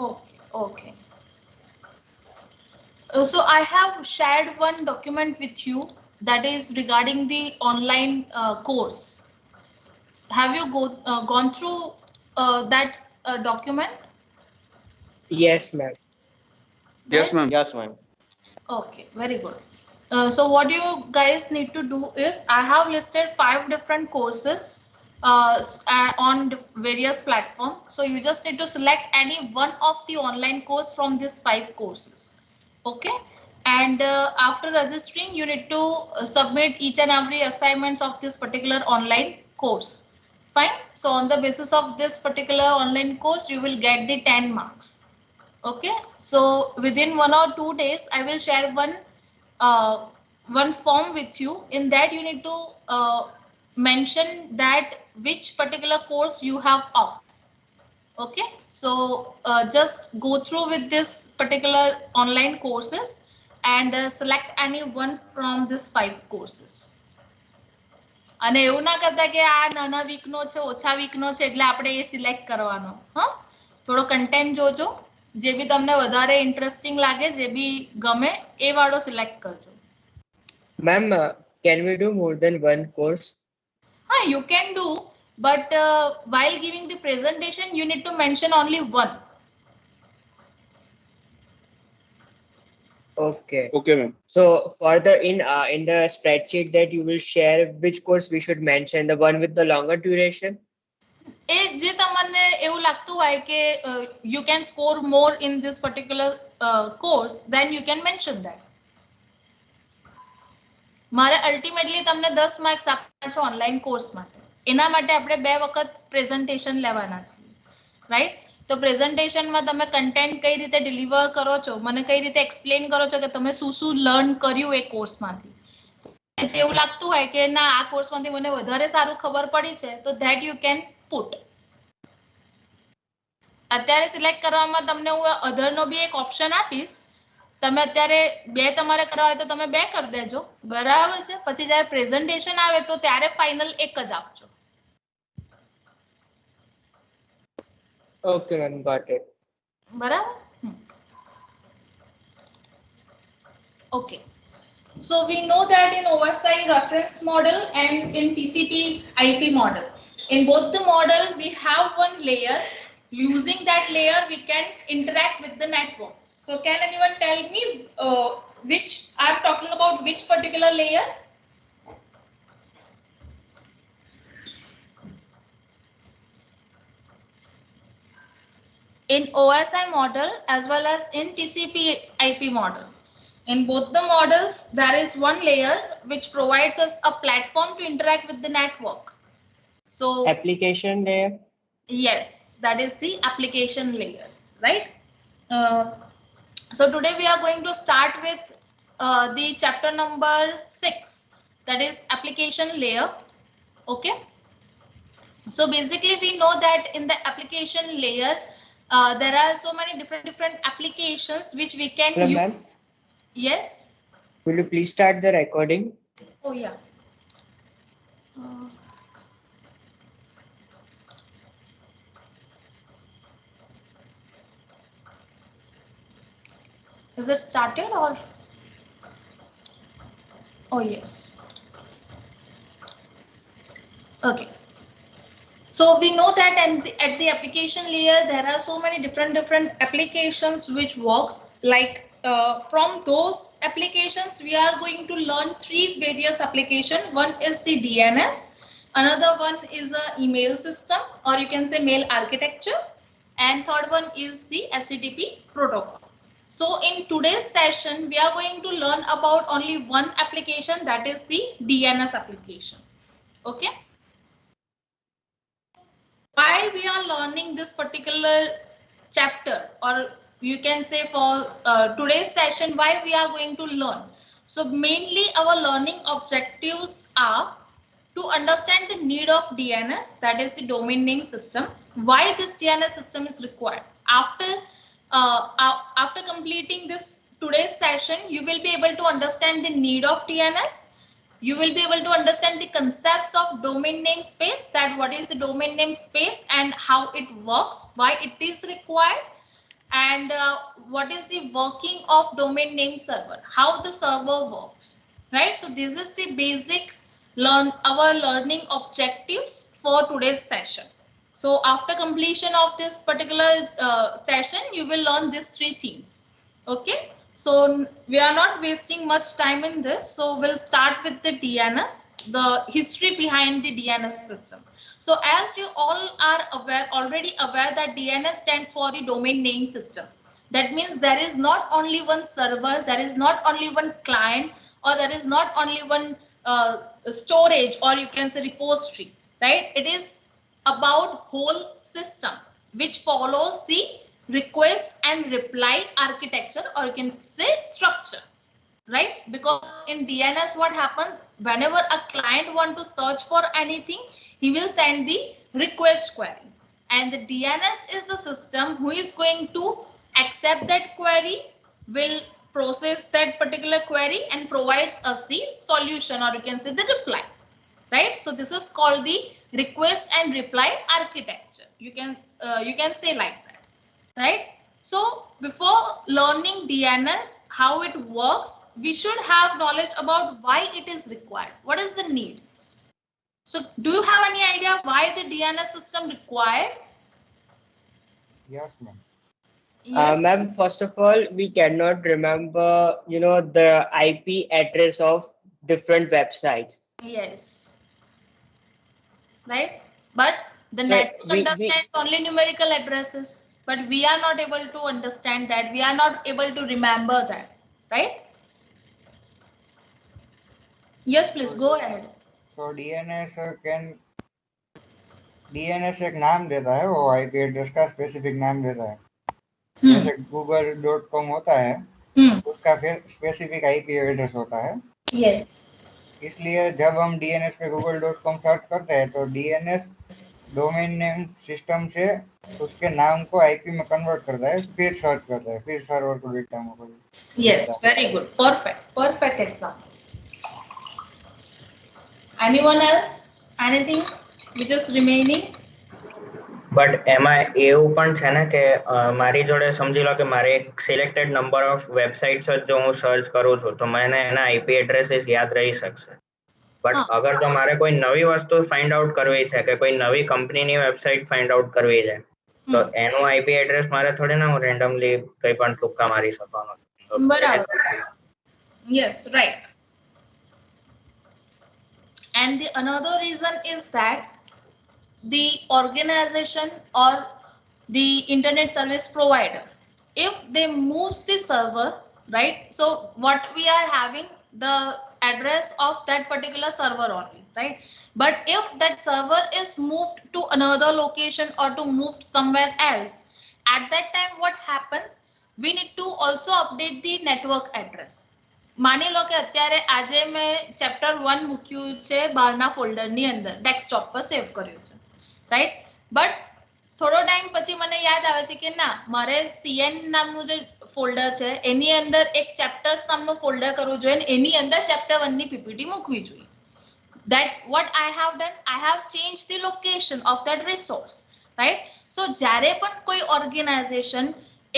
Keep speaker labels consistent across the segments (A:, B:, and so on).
A: Okay, okay. So I have shared one document with you that is regarding the online course. Have you gone through that document?
B: Yes, ma'am.
C: Yes,
A: Right?
C: ma'am.
D: Yes, ma'am.
A: Okay, very good. So what you guys need to do is I have listed 5 different courses on various platforms. So you just need to select any one of the online course from these 5 courses. Okay. And after registering, you need to submit each and every assignments of this particular online course. Fine. So on the basis of this particular online course, you will get the 10 marks. Okay, so within 1 or 2 days I will share uh, one form with you. In that you need to mention that which particular course you have opt. Okay, so just go through with this particular online courses and select any one from these 5 courses. અને એવું ના કરતા કે આ નાના વીકનો છે ઓછા વીકનો છે એટલે આપણે એ સિલેક્ટ કરવાનો. હા, થોડો કન્ટેન્ટ જોજો, જે બી તમને વધારે ઇન્ટરેસ્ટિંગ લાગે, જે બી ગમે એ વાળો સિલેક્ટ કરજો.
B: Ma'am, can we do more than one course?
A: હા, you can do, but while giving the presentation you need to mention only one.
B: Okay.
C: Okay, ma'am.
B: So further in the spreadsheet that you will share, which course we should mention, the one with the longer duration?
A: એ જે તમને એવું લાગતું હોય કે you can score more in this particular course, then you can mention that. મારે ultimately તમને 10 marks આપવાના છે ઓનલાઈન કોર્સ માટે. એના માટે આપણે 2 વખત પ્રેઝન્ટેશન લેવાના છે, રાઈટ? તો પ્રેઝન્ટેશનમાં તમે કન્ટેન્ટ કઈ રીતે ડિલિવર કરો છો, મને કઈ રીતે એક્સપ્લેન કરો છો કે તમે શું શું લર્ન કર્યું એ કોર્સમાંથી. એવું લાગતું હોય કે ના આ કોર્સમાંથી મને વધારે સારું ખબર પડી છે, તો ધેટ યુ કેન પુટ. અત્યારે સિલેક્ટ કરવામાં તમને હું અધરનો બી એક ઓપ્શન આપીશ. તમે અત્યારે 2 તમારે કરવા હોય તો તમે 2 કરી દેજો, બરાબર છે? પછી જ્યારે પ્રેઝન્ટેશન આવે તો ત્યારે ફાઇનલ એક જ આપજો.
B: Okay, ma'am, got it.
A: બરાબર. Okay. So we know that in OSI reference model and in TCP IP model, in both the model we have one layer. Using that layer we can interact with the network. So can anyone tell me which I'm talking about, which particular layer? In OSI model as well as in TCP IP model. In both the models, there is one layer which provides us a platform to interact with the network. So
B: Application layer?
A: yes, that is the application layer, right? So today we are going to start with the chapter number 6, that is application layer. Okay. So basically we know that in the application layer, there are so many different applications which we can
B: Hello,
A: use.
B: ma'am.
A: Yes.
B: Will you please start the recording?
A: Oh yeah. Is it started or? Oh yes. Okay. So we know that at the application layer there are so many different applications which works. Like from those applications we are going to learn 3 various applications. One is the DNS, another one is a email system, or you can say mail architecture, and third one is the HTTP protocol. So in today's session we are going to learn about only one application, that is the DNS application. Okay. Why we are learning this particular chapter, or you can say for today's session, why we are going to learn? So mainly our learning objectives are to understand the need of DNS, that is the domain name system, why this DNS system is required. After completing this today's session, you will be able to understand the need of DNS. You will be able to understand the concepts of domain name space, that what is the domain name space and how it works, why it is required, and what is the working of domain name server, how the server works, right? So this is the basic our learning objectives for today's session. So after completion of this particular session, you will learn these three things. Okay. So we are not wasting much time in this. So we'll start with the DNS, the history behind the DNS system. So as you all are already aware that DNS stands for the domain name system. That means there is not only one server, there is not only one client, or there is not only one storage, or you can say repository, right? It is about whole system which follows the request and reply architecture, or you can say structure, right? Because in DNS what happens, whenever a client want to search for anything, he will send the request query, and the DNS is the system who is going to accept that query, will process that particular query and provides us the solution, or you can say the reply, right? So this is called the request and reply architecture. You can say like that, right? So before learning DNS, how it works, we should have knowledge about why it is required. What is the need? So do you have any idea why the DNS system required?
C: Yes, ma'am.
A: Yes.
B: Ma'am, first of all, we cannot remember, the IP address of different websites.
A: Yes. Right. But the
B: So
A: network
B: we
A: understands only numerical addresses, but we are not able to understand that. We are not able to remember that, right? Yes, please go ahead.
C: So DNS एक नाम देता है, वो IP address का specific नाम देता है. जैसे google.com होता है, उसका स्पेसिफिक आईपी एड्रेस होता है.
A: Yes.
C: इसलिए जब हम DNS पे google.com सर्च करते हैं तो DNS डोमेन नेम सिस्टम से उसके नाम को आईपी में कन्वर्ट करता है, फिर सर्च करता है, फिर सर्वर को डेटा में.
A: Yes, very good. Perfect example. Anyone else? Anything which is remaining?
D: But એમાં એવું પણ છે ને કે મારી જોડે સમજી લો કે મારે એક સિલેક્ટેડ નંબર ઓફ વેબસાઇટ્સ જ જો હું સર્ચ કરું છું તો મને એના આઈપી એડ્રેસીસ યાદ રહી શકશે. બટ અગર જો મારે કોઈ નવી વસ્તુ ફાઇન્ડ આઉટ કરવી છે કે કોઈ નવી કંપનીની વેબસાઇટ ફાઇન્ડ આઉટ કરવી છે તો એનું આઈપી એડ્રેસ મારે થોડી ના હું રેન્ડમલી કઈ પણ ટુક્કા મારી શકવાનો.
A: બરાબર. Yes, right. And the another reason is that the organization or the internet service provider, if they moves the server, right? So what we are having the address of that particular server only, right? But if that server is moved to another location or to move somewhere else, at that time what happens, we need to also update the network address. માની લો કે અત્યારે આજે મેં chapter 1 મૂક્યું છે બહારના ફોલ્ડરની અંદર, desktop પર સેવ કર્યું છે, રાઈટ? બટ થોડો ટાઈમ પછી મને યાદ આવે છે કે ના, મારે CN નામનું જે ફોલ્ડર છે એની અંદર એક ચેપ્ટર્સ નામનું ફોલ્ડર કરવું જોઈએ અને એની અંદર ચેપ્ટર 1 ની PPT મૂકવી જોઈએ. That what I have done, I have changed the location of that resource, right? So જ્યારે પણ કોઈ ઓર્ગેનાઇઝેશન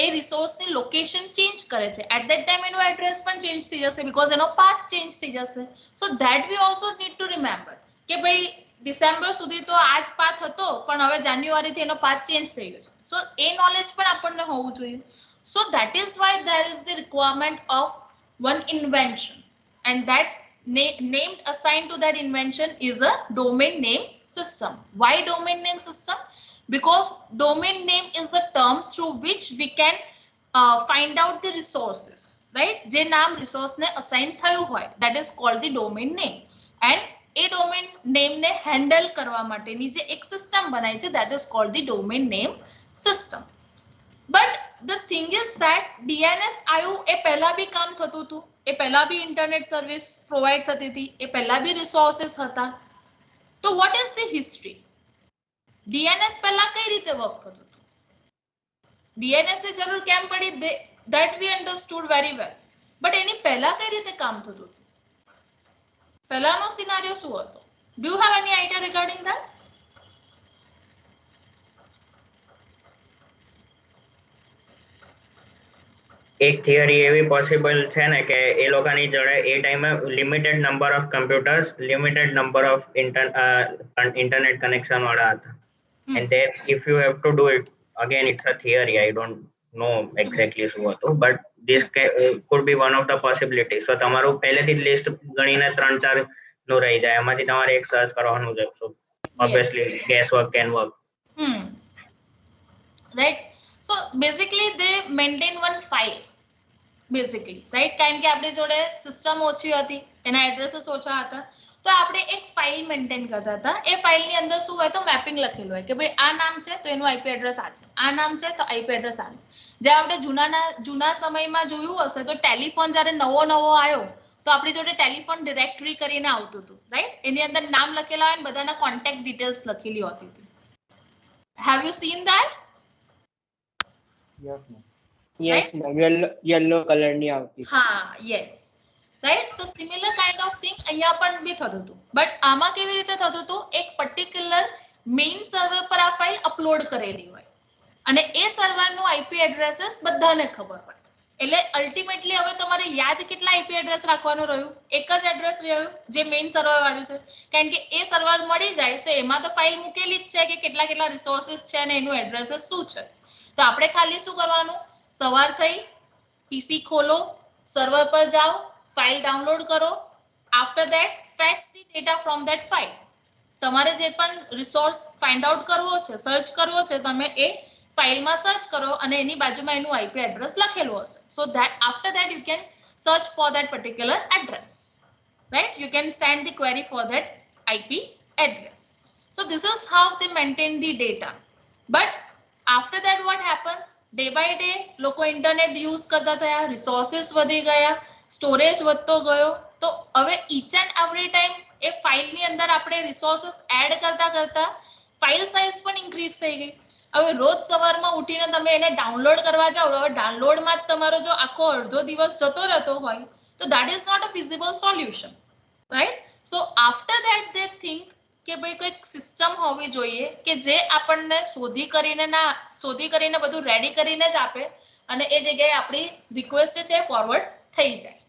A: એ રિસોર્સની લોકેશન ચેન્જ કરે છે, એટ ધેટ ટાઈમ એનો એડ્રેસ પણ ચેન્જ થઈ જશે, બીકોઝ એનો પાથ ચેન્જ થઈ જશે. So that we also need to remember કે ભાઈ ડિસેમ્બર સુધી તો આ જ પાથ હતો, પણ હવે જાન્યુઆરીથી એનો પાથ ચેન્જ થઈ ગયો છે. સો એ નોલેજ પણ આપણને હોવું જોઈએ. સો that is Y there is the requirement of one invention, and that named assigned to that invention is a domain name system. Why domain name system? Because domain name is the term through which we can find out the resources, right? જે નામ resource ને assign થયું હોય, that is called the domain name. And A domain name ને handle કરવા માટેની જે એક system બનાવી છે, that is called the domain name system. But the thing is that DNS આવ્યું એ પહેલા બી કામ થતું હતું, એ પહેલા બી ઇન્ટરનેટ સર્વિસ પ્રોવાઈડ થતી હતી, એ પહેલા બી રિસોર્સિસ હતા. તો what is the history? DNS પહેલા કઈ રીતે વર્ક થતું હતું? DNS ની જરૂર કેમ પડી? That we understood very well. But એની પહેલા કઈ રીતે કામ થતું હતું? પહેલાનો સિનારિયો શું હતો? Do you have any idea regarding that?
D: એક થિયરી એવી પોસિબલ છે ને કે એ લોકોની જોડે એ ટાઈમે limited number of computers, limited number of internet connection વાળા હતા. And there, if you have to do it, again, it's a theory. I don't know exactly શું હતું, but this could be one of the possibilities. So તમારું પહેલેથી જ list ગણીને 3-4 નું રહી જાય, એમાંથી તમારે એક સર્ચ કરવાનું છે. So obviously guess work can work.
A: Right. So basically they maintain one file. Basically, right? કારણ કે આપણી જોડે સિસ્ટમ ઓછી હતી, એના એડ્રેસીસ ઓછા હતા, તો આપણે એક ફાઇલ મેન્ટેન કરતા હતા. એ ફાઇલની અંદર શું હોય તો મેપિંગ લખેલું હોય કે ભાઈ આ નામ છે તો એનું આઈપી એડ્રેસ આ છે, આ નામ છે તો આઈપી એડ્રેસ આ છે. જે આપણે જૂના સમયમાં જોયું હશે તો ટેલિફોન જ્યારે નવો આવ્યો તો આપણી જોડે ટેલિફોન ડિરેક્ટરી કરીને આવતું હતું, રાઈટ? એની અંદર નામ લખેલા હોય અને બધાના કોન્ટેક્ટ ડિટેલ્સ લખેલી હોતી હતી. Have you seen that?
B: Yes, ma'am. Yellow color ની આવતી.
A: હા, yes. રાઈટ? તો સિમિલર કાઇન્ડ ઓફ થિંગ અહીંયા પણ બી થતું હતું. બટ આમાં કેવી રીતે થતું હતું, એક પર્ટિક્યુલર મેઇન સર્વર પર આ ફાઇલ અપલોડ કરેલી હોય અને એ સર્વરનું આઈપી એડ્રેસીસ બધાને ખબર હોય. એટલે અલ્ટિમેટલી હવે તમારે યાદ કેટલા આઈપી એડ્રેસ રાખવાનું રહ્યું? એક જ એડ્રેસ રહ્યું જે મેઇન સર્વર વાળું છે. કારણ કે એ સર્વર મળી જાય તો એમાં તો ફાઇલ મૂકેલી જ છે કે કેટલા રિસોર્સિસ છે અને એનું એડ્રેસીસ શું છે. તો આપણે ખાલી શું કરવાનું, સવાર થઈ પીસી ખોલો, સર્વર પર જાઓ, ફાઇલ ડાઉનલોડ કરો. After that fetch the data from that file. તમારે જે પણ રિસોર્સ ફાઇન્ડ આઉટ કરવો છે, સર્ચ કરવો છે, તમે એ ફાઇલમાં સર્ચ કરો અને એની બાજુમાં એનું આઈપી એડ્રેસ લખેલું હશે. So that after that you can search for that particular address, right? You can send the query for that IP address. So this is how they maintain the data. But after that what happens, day by day લોકો internet use કરતા થયા, resources વધી ગયા, storage વધતો ગયો. તો હવે each and every time એ ફાઇલની અંદર આપણે રિસોર્સિસ એડ કરતા ફાઇલ સાઇઝ પણ ઇન્ક્રીઝ થઈ ગઈ. હવે રોજ સવારમાં ઉઠીને તમે એને ડાઉનલોડ કરવા જાઓ, હવે ડાઉનલોડમાં જ તમારો જો આખો અડધો દિવસ જતો રહેતો હોય તો that is not a feasible solution, right? So after that they think કે ભાઈ કોઈક સિસ્ટમ હોવી જોઈએ કે જે આપણને શોધી કરીને બધું રેડી કરીને જ આપે અને એ જગ્યાએ આપણી રિક્વેસ્ટ છે ફોરવર્ડ થઈ જાય.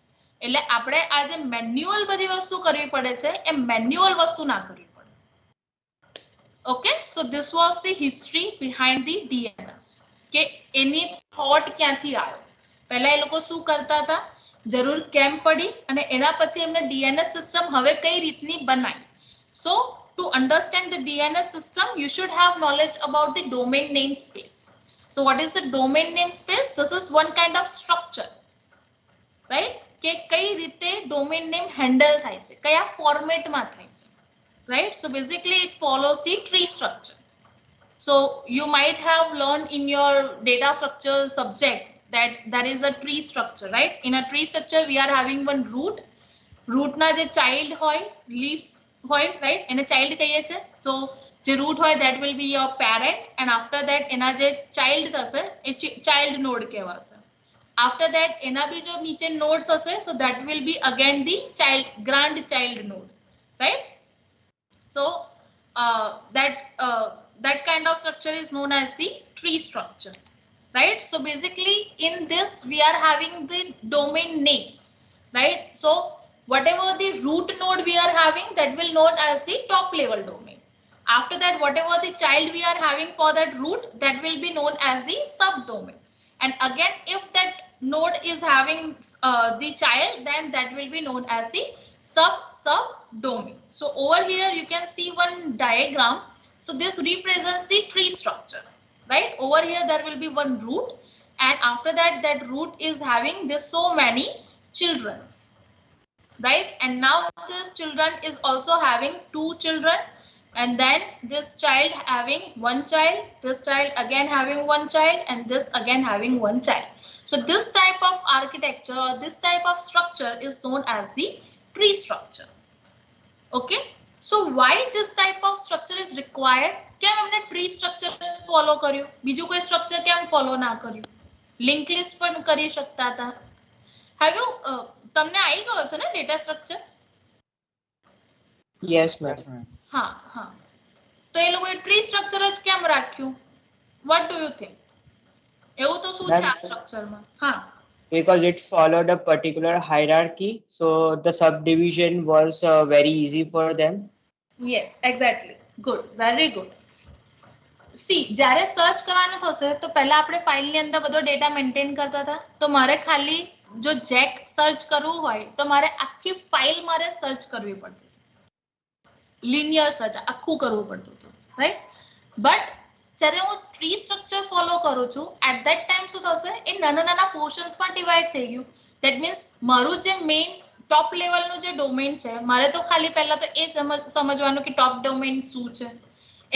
A: એટલે આપણે આ જે મેન્યુઅલ બધી વસ્તુ કરવી પડે છે એ મેન્યુઅલ વસ્તુ ના કરવી પડે. Okay, so this was the history behind the DNS કે એની થોટ ક્યાંથી આવ્યો, પહેલા એ લોકો શું કરતા હતા, જરૂર કેમ પડી અને એના પછી એમને ડીએનએસ સિસ્ટમ હવે કઈ રીતની બનાવી. સો to understand the DNS system, you should have knowledge about the domain namespace. So what is the domain namespace? This is one kind of structure, right? કે કઈ રીતે domain name handle થાય છે, કયા ફોર્મેટમાં થાય છે, right? So basically it follows the tree structure. So you might have learned in your data structure subject that there is a tree structure, right? In a tree structure we are having one root. root ના જે child હોય, leaves હોય, right? એને child કહીએ છે. So જે root હોય that will be your parent and after that એના જે child થશે એ child node કહેવાશે. After that એના બી જો નીચે nodes હશે, so that will be again the grandchild node, right? So that kind of structure is known as the tree structure, right? So basically in this we are having the domain names, right? So whatever the root node we are having, that will known as the top level domain. After that, whatever the child we are having for that root, that will be known as the subdomain. And again, if that node is having the child, then that will be known as the subdomain. So over here you can see one diagram. So this represents the tree structure, right? Over here there will be one root, and after that, that root is having this so many childrens, right? And now this children is also having 2 children, and then this child having 1 child, this child again having 1 child, and this again having 1 child. So this type of architecture or this type of structure is known as the tree structure. Okay, so why this type of structure is required? કેમ એમને tree structure follow કર્યું, બીજું કોઈ structure કેમ follow ના કર્યું? Linked list પણ કરી શકતા હતા. Have you તમને આવી ગયો છે ને ડેટા સ્ટ્રક્ચર?
B: Yes, ma'am.
A: હા હા, તો એ લોકોએ ટ્રી સ્ટ્રક્ચર જ કેમ રાખ્યું? What do you think? એવું તો શું છે આ સ્ટ્રક્ચરમાં? હા,
B: because it followed a particular hierarchy, so the subdivision was very easy for them.
A: Yes, exactly. Good, very good. C જ્યારે સર્ચ કરવાનું થશે તો પહેલા આપણે ફાઇલની અંદર બધો ડેટા મેન્ટેન કરતા હતા, તો મારે ખાલી જો જેક સર્ચ કરવું હોય તો મારે આખી ફાઇલ મારે સર્ચ કરવી પડતી હતી, લિનિયર સર્ચ આખું કરવું પડતું હતું, રાઈટ? બટ જ્યારે હું ટ્રી સ્ટ્રક્ચર ફોલો કરું છું એટ ધેટ ટાઈમ શું થશે, એ નાના નાના પોર્શન્સમાં ડિવાઈડ થઈ ગયું. ધેટ મીન્સ મારું જે મેઇન ટોપ લેવલનું જે ડોમેન છે, મારે તો ખાલી પહેલા તો એ સમજવાનું કે ટોપ ડોમેન શું છે,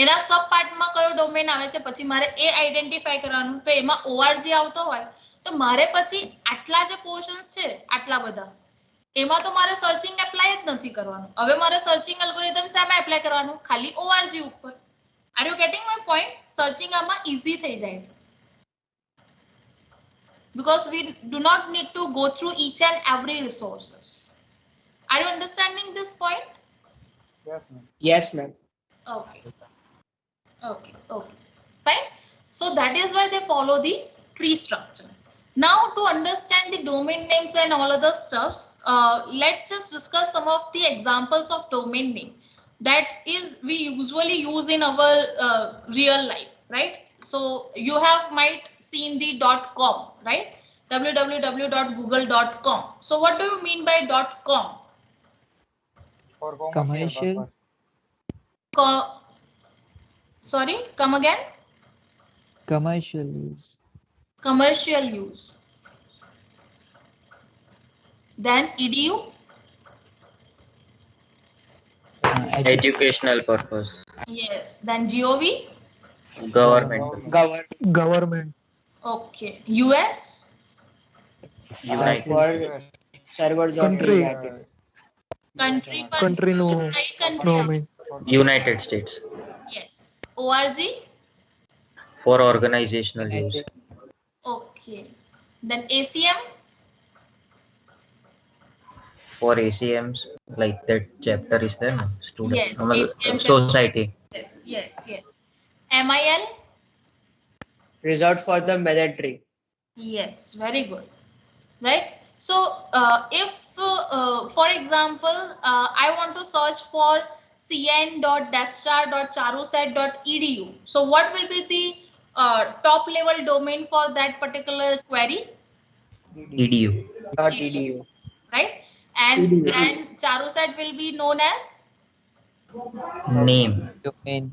A: એના સબ પાર્ટમાં કયો ડોમેન આવે છે, પછી મારે એ આઈડેન્ટિફાઈ કરવાનું. તો એમાં ORG આવતો હોય તો મારે પછી આટલા જે પોર્શન્સ છે આટલા બધા, એમાં તો મારે સર્ચિંગ એપ્લાય જ નથી કરવાનું. હવે મારે સર્ચિંગ એલ્ગોરિધમ શેમાં એપ્લાય કરવાનું? ખાલી ORG ઉપર. R you getting my point? Searching આમાં ઈઝી થઈ જાય છે, because we do not need to go through each and every resources. Are you understanding this point?
C: Yes, ma'am.
B: Yes, ma'am.
A: Okay. Okay, fine. So that is why they follow the tree structure. Now to understand the domain names and all other stuffs, let's just discuss some of the examples of domain name that is we usually use in our real life, right? So you have might seen the .com, right? www.google.com. So what do you mean by .com?
C: For
E: Commercial.
C: purpose.
A: Sorry, come again.
E: Commercial use.
A: Commercial use. Then edu.
D: Educational purpose.
A: Yes. Then gov.
D: Government.
E: Government.
A: Okay. US.
D: United
B: For
C: US.
B: servers of
E: Country.
B: United States.
A: Country
E: no.
A: US कई country
E: No,
A: है?
D: United States.
A: Yes. org.
D: For organizational use.
A: Okay. Then ACM.
D: For ACMs, like that chapter is there, no? Student.
A: Yes,
D: मतलब,
A: ACM
D: society.
A: Yes. MIL.
B: Resort for the military.
A: Yes, very good. Right. So if for example I want to search for cn.devstar.charusat.edu, so what will be the top level domain for that particular query?
D: EDU.
B: .edu.
A: Right? And then Charusat will be known as
D: Name.
E: Domain.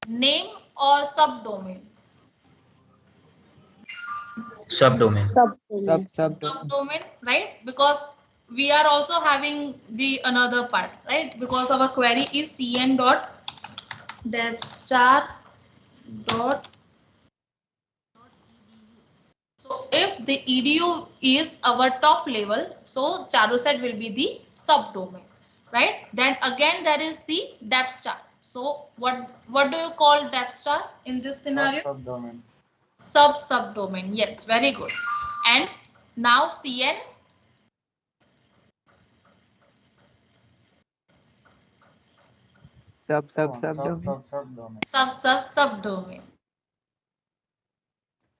A: name or subdomain?
D: Subdomain.
A: Subdomain, right? Because we are also having the another part, right? Because our query is cn.devstar.edu. So if the edu is our top level, so Charusat will be the subdomain, right? Then again there is the devstar. So what do you call devstar in this scenario?
C: Subdomain.
A: Subdomain. Yes, very good. And now cn.
C: Subdomain.
A: Subdomain.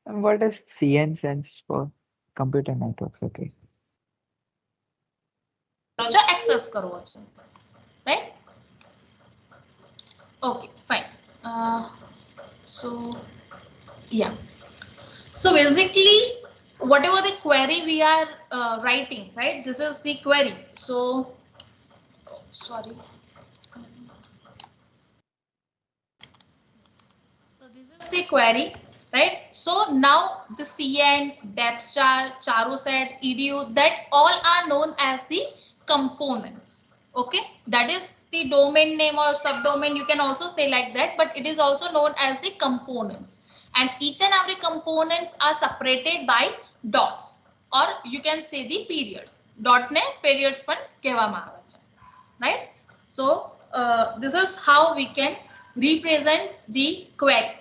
E: And what does CN stands for? Computer networks. Okay.
A: Access કરવો છે, right? Okay, fine. So yeah. So basically, whatever the query we are writing, right? This is the query. So, sorry. So this is the query, right? So now the cn, devstar, charusat, edu, that all are known as the components. Okay, that is the domain name or subdomain. You can also say like that, but it is also known as the components. And each and every components are separated by dots, or you can say the periods. Dot ne periods પણ કહેવામાં આવે છે, right? So this is how we can represent the query,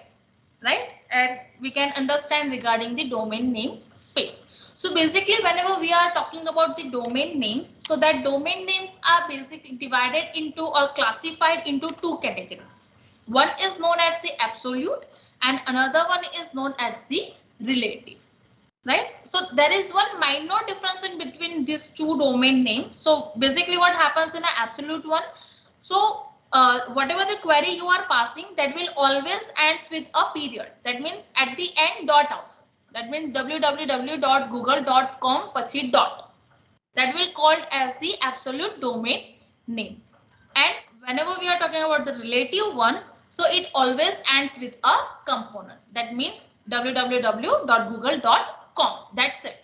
A: right? And we can understand regarding the domain name space. So basically, whenever we are talking about the domain names, so that domain names are basically divided into or classified into two categories. One is known as the absolute and another one is known as the relative, right? So there is one minor difference in between these two domain names. So basically what happens in an absolute one, so whatever the query you are passing, that will always ends with a period. That means at the end dot also. That means www.google.com pachi dot. That will called as the absolute domain name. And whenever we are talking about the relative one, so it always ends with a component. That means www.google.com. That's it.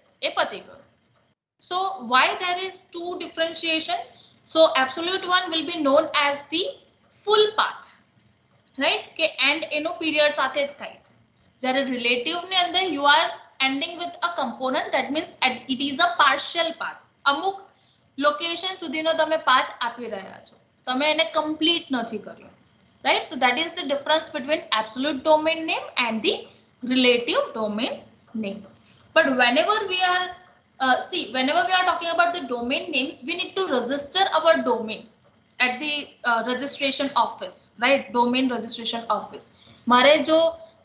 A: So why there is two differentiation? So absolute one will be known as the full path, right? And એનો period સાથે જ થાય છે. જ્યારે relative ની અંદર you are ending with a component, that means it is a partial path. અમુક location સુધીનો તમે path આપી રહ્યા છો, તમે એને complete નથી કર્યો, right? So that is the difference between absolute domain name and the relative domain name. But whenever we are whenever we are talking about the domain names, we need to register our domain at the registration office, right? Domain registration office. મારે જો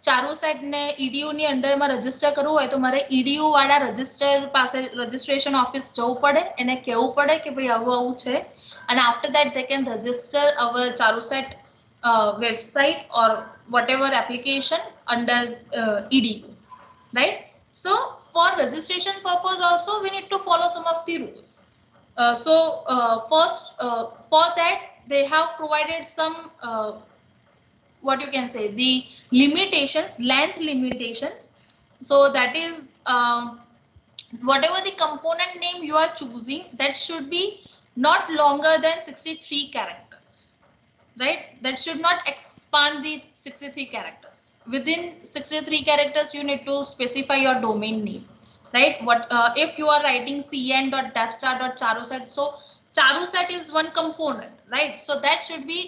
A: ચારુસેટ ને EDU ની અંડરમાં register કરવું હોય તો મારે EDU વાળા register પાસે રજીસ્ટ્રેશન ઓફિસ જવું પડે, એને કહેવું પડે કે ભાઈ આવું આવું છે, and after that they can register our Charusat website or whatever application under EDU, right? So for registration purpose also we need to follow some of the rules. First, for that they have provided some what you can say, the limitations, length limitations. So that is whatever the component name you are choosing, that should be not longer than 63 characters, right? That should not expand the 63 characters. Within 63 characters you need to specify your domain name, right? What if you are writing cn.devstar.charuset, so charuset is one component, right? So that should be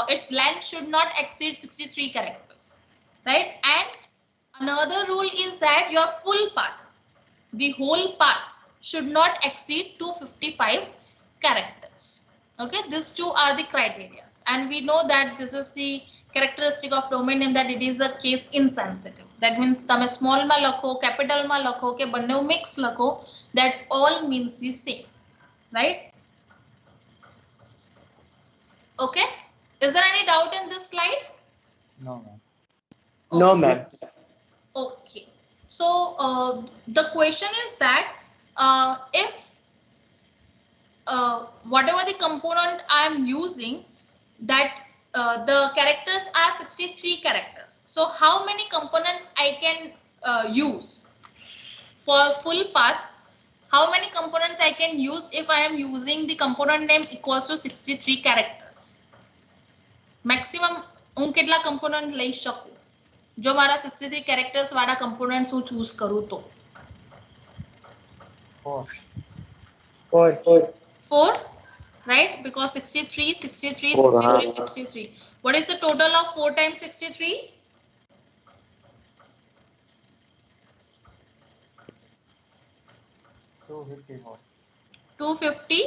A: its length should not exceed 63 characters, right? And another rule is that your full path, the whole path should not exceed 255 characters. Okay, these two are the criteria, and we know that this is the characteristic of domain name, that it is a case insensitive. That means તમે small માં લખો, capital માં લખો કે બંને mix લખો, that all means the same, right? Okay, is there any doubt in this slide?
C: No, ma'am.
B: No, ma'am.
A: Okay, so the question is that if whatever the component I am using, that the characters are 63 characters. So how many components I can use for full path? How many components I can use if I am using the component name equals to 63 characters? Maximum હું કેટલા component લઈ શકું જો મારા 63 characters વાળા components હું choose કરું તો? 4, right? Because 63, 63, 63, 63. What is the total of 4 times 63?
C: 254.
A: 250.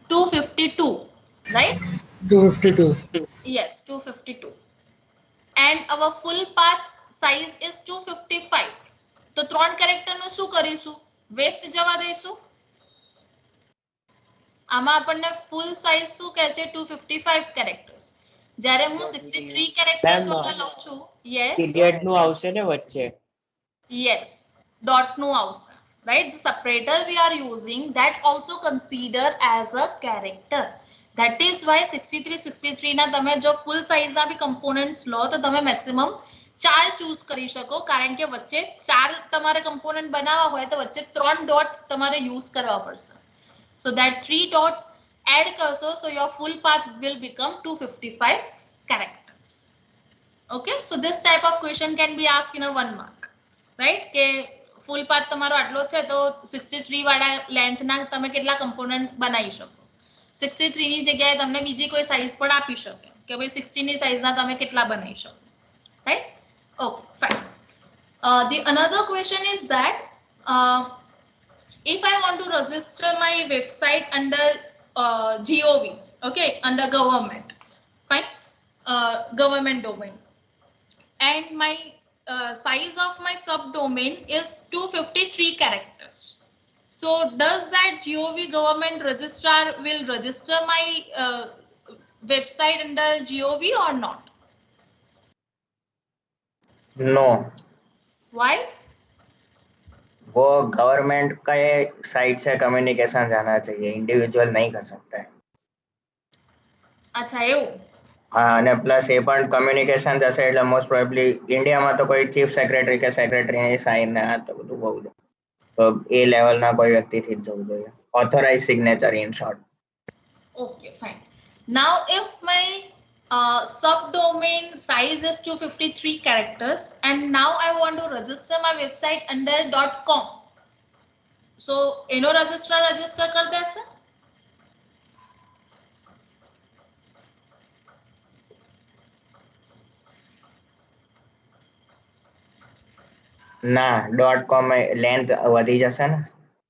C: 252.
A: Right?
F: 252.
A: Yes, 252. And our full path size is 255. તો 3 character નું શું કરીશું? Waste જવા દઈશું? આમાં આપણને full size શું કહે છે? 255 characters. જ્યારે હું 63 characters વાળા લઉં છું, yes.
B: Period નું આવશે ને વચ્ચે.
A: Yes, dot નું આવશે. Right? The separator we are using, that also consider as a character. That is why 63 ના તમે જો full size ના બી components લો તો તમે maximum 4 choose કરી શકો, કારણ કે વચ્ચે 4 તમારે component બનાવવા હોય તો વચ્ચે 3 dot તમારે use કરવા પડશે. So that 3 dots add કરશો, so your full path will become 255 characters. Okay, so this type of question can be asked in a 1 mark, right? કે full path તમારો આટલો છે તો 63 વાળા length ના તમે કેટલા component બનાવી શકો? 63 ની જગ્યાએ તમને બીજી કોઈ size પણ આપી શકે કે ભાઈ 60 ની size ના તમે કેટલા બનાવી શકો, right? Okay, fine. The another question is that if I want to register my website under GOV, okay, under government, fine, government domain, and my size of my subdomain is 253 characters. So does that GOV government registrar will register my website under GOV or not?
D: No,
A: Why?
D: वो government का site से communication जाना चाहिए, individual नहीं कर सकता है.
A: अच्छा એવું.
D: હા, અને પ્લસ એ પણ કમ્યુનિકેશન જશે એટલે મોસ્ટ પ્રોબેબલી ઇન્ડિયામાં તો કોઈ ચીફ સેક્રેટરી કે સેક્રેટરીની સાઇન ને આ તો બધું બહુ છે, તો એ લેવલના કોઈ વ્યક્તિથી જ જવું જોઈએ. Authorise signature in short.
A: Okay, fine. Now if my subdomain size is 253 characters and now I want to register my website under .com. So એનો registrar register કર દેશે?
D: ના, .com લેન્થ વધી જશે ને.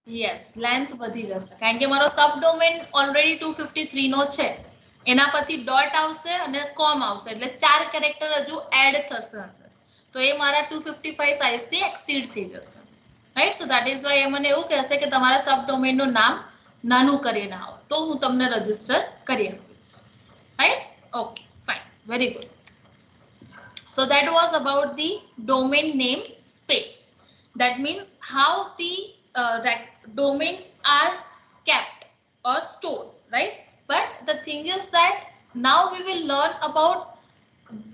A: Yes, length વધી જશે કારણ કે મારો subdomain already 253 નો છે. એના પછી ડોટ આવશે અને કોમ આવશે એટલે 4 કેરેક્ટર હજુ એડ થશે અંદર, તો એ મારા 255 સાઇઝ થી એક્સીડ થઈ જશે, right? So that is why એ મને એવું કહેશે કે તમારા સબડોમેન નું નામ નાનું કરીને આવો તો હું તમને રજીસ્ટર કરી આપીશ, right? Okay, fine, very good. So that was about the domain name space. That means how the domains are kept or stored, right? But the thing is that now we will learn about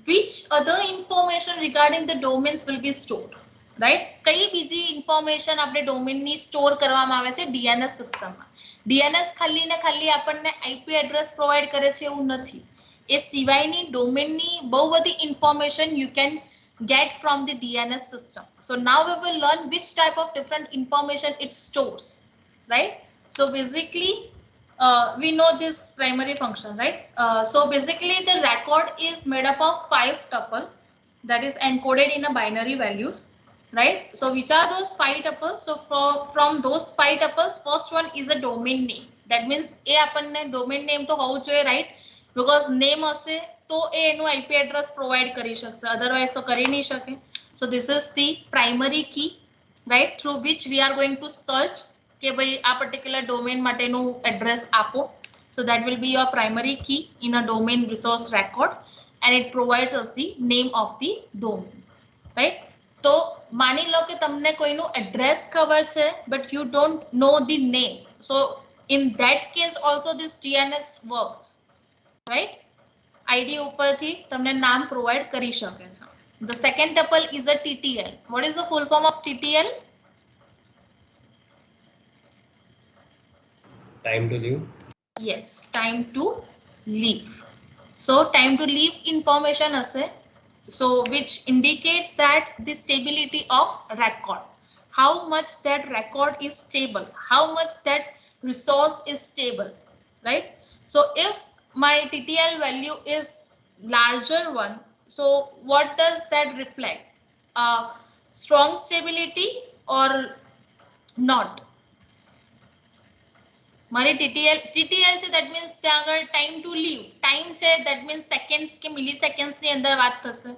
A: which other information regarding the domains will be stored, right? કઈ બીજી information આપણે domain ની store કરવામાં આવે છે DNS system માં. DNS ખાલી ને ખાલી આપણને IP address provide કરે છે એવું નથી. એ સિવાયની ડોમેનની બહુ બધી information you can get from the DNS system. So now we will learn which type of different information it stores, right? So basically we know this primary function, right? So basically the record is made up of 5 tuple that is encoded in a binary values, right? So which are those 5 tuples? So from those 5 tuples, first one is a domain name. That means એ આપણને domain name તો હોવું જોઈએ, right? Because name હશે તો એ એનું IP address provide કરી શકશે, otherwise તો કરી નહીં શકે. So this is the primary key, right, through which we are going to search કે ભાઈ આ particular domain માટેનું address આપો. So that will be your primary key in a domain resource record and it provides us the name of the domain, right? તો માની લો કે તમને કોઈનું address ખબર છે but you don't know the name. So in that case also this DNS works, right? ID ઉપરથી તમને નામ પ્રોવાઈડ કરી શકે છે. The second tuple is a TTL. What is the full form of TTL?
G: Time to leave.
A: Yes, time to leave. So time to leave information હશે, so which indicates that the stability of record, how much that record is stable, how much that resource is stable, right? So if my TTL value is larger one, so what does that reflect? Strong stability or not? મારી TTL છે that means ત્યાં આગળ time to leave, time છે that means seconds કે milliseconds ની અંદર વાત થશે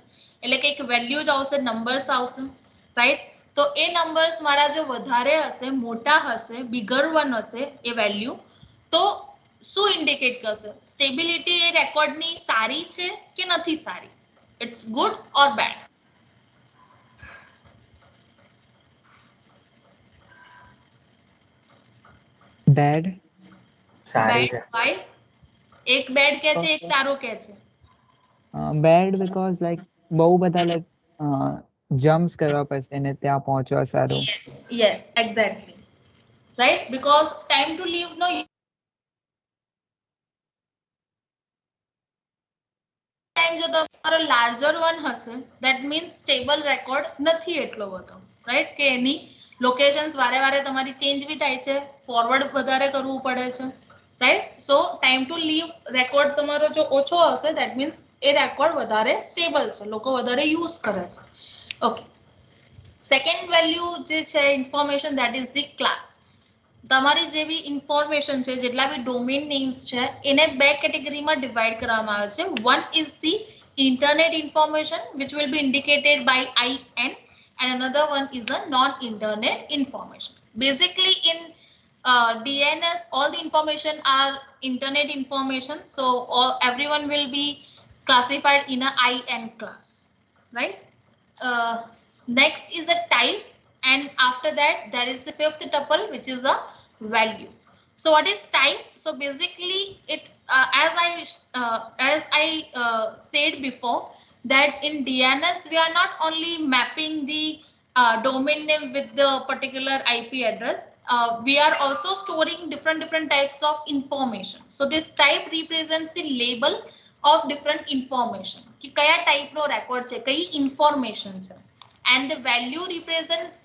A: એટલે કે એક values આવશે, numbers આવશે, right? તો એ numbers મારા જો વધારે હશે, મોટા હશે, bigger one હશે એ value, તો શું ઇન્ડિકેટ કરશે? સ્ટેબિલિટી એ રેકોર્ડની સારી છે કે નથી સારી? It's good or bad?
E: Bad.
D: સારી
A: બેડ વાય? એક બેડ કે છે, એક સારું કે છે.
E: Bad because like બહુ બધા like jumps કરવા પડશે અને ત્યાં પહોંચવા સારું.
A: Yes, yes, exactly, right? Because time to leave no time જો તમારો larger one હશે that means stable record નથી એટલો બધો, right? કે એની locations વારે વારે તમારી change બી થાય છે, forward વધારે કરવું પડે છે, right? So time to leave record તમારો જો ઓછો હશે that means એ record વધારે stable છે, લોકો વધારે use કરે છે. Okay, second value જે છે information that is the class. તમારી જે બી ઇન્ફોર્મેશન છે, જેટલા બી ડોમેન નેમ્સ છે એને બે કેટેગરીમાં ડિવાઈડ કરવામાં આવે છે. One is the internet information, which will be indicated by IN, and another one is a non-internet information. Basically, in DNS, all the information are internet information, so everyone will be classified in a IN class, right? Next is a type, and after that there is the fifth tuple, which is a value. So what is type? So basically, it as I said before, that in DNS we are not only mapping the domain name with the particular IP address. We are also storing different types of information. So this type represents the label of different information. कि कया type no record છે, कई information છે, and the value represents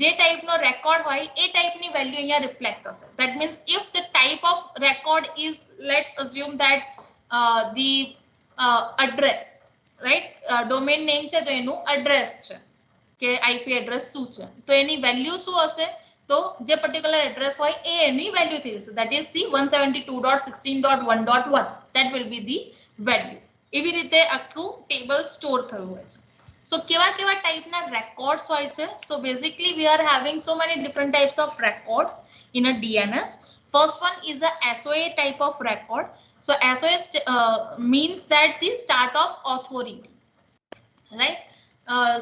A: જે type નો record હોય એ type ની value અહીંયા reflect થશે. That means if the type of record is, let's assume that the address, right? Domain name છે તો એનું address છે કે IP address શું છે, તો એની value શું હશે? તો જે particular address હોય એ એની value થઈ જશે. That is the 172.16.1.1. That will be the value. એવી રીતે આખું table store થયું હોય છે. So કેવા type ના records હોય છે? So basically we are having so many different types of records in a DNS. First one is a SOA type of record. So SOA means that the start of authority, right?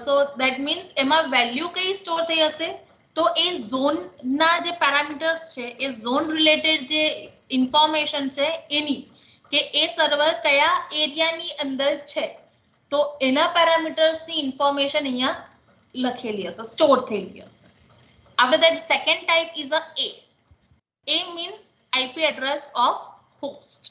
A: So that means એમાં value કઈ store થઈ હશે? તો એ zone ના જે parameters છે, એ zone related જે information છે એની, કે એ સર્વર કયા એરિયાની અંદર છે, તો એના parameters ની information અહીંયા લખેલી હશે, store થયેલી હશે. After that, second type is a A. A means IP address of host,